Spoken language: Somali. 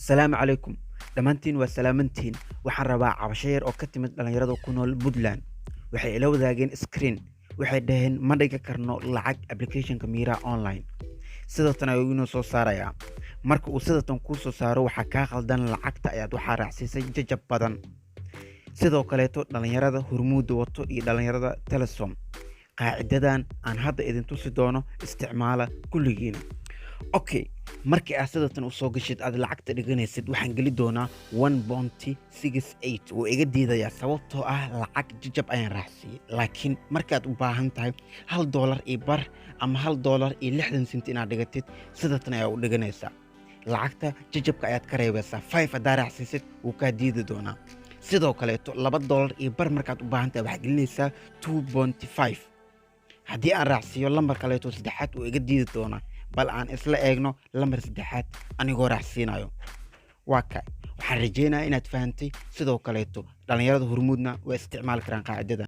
Salaamu calaykum. Dhammaantiin waa salaamantiin. Waxaan rabaa cabasho yar oo ka timid dhalinyarada ku nool Puntland. Waxay ila wadaageen screen. Waxay dhaheen ma dhigi karno lacag application-ka Mira online. Sidoo ayuu inoo soo saarayaa. Marka uu sidoo kuu soo saaro waxaa kaa khaldan lacagta ayaad waxaa raacsiisay jajab badan. Sidoo kaleeto dhalinyarada Hormuudda wato iyo dhalinyarada Telesom. qaacidadan aan hadda idin tusi doono isticmaala kulligiina. Okay, markii aad sidatan u soo gashid aad lacagta dhiganaysid waxaan geli doonaa 1.68 oo iga diidaya sababtoo ah lacag jajab ayaan raacsiiyay. Laakiin markaad u baahan tahay $1 iyo bar ama $1.60 inaad dhigatid sidatan ayaa u dhiganaysaa. Lacagta jajabka ayaad ka reebaysaa 5 hadaa raacsiisid wuu kaa diidi doonaa. sidoo kaleeto $2 iyo bar markaad u baahan tahay waxaad gelinaysaa 2.5. haddii aan raacsiiyo lambar kaleeto saddexaad uu iga diidi doonaa. bal aan isla eegno lambar saddexaad anigoo raacsiinayo. waxaan rajeynayaa inaad fahantay. sidoo kaleeto dhalinyarada Hormuudna way isticmaali karaan qaacidadan.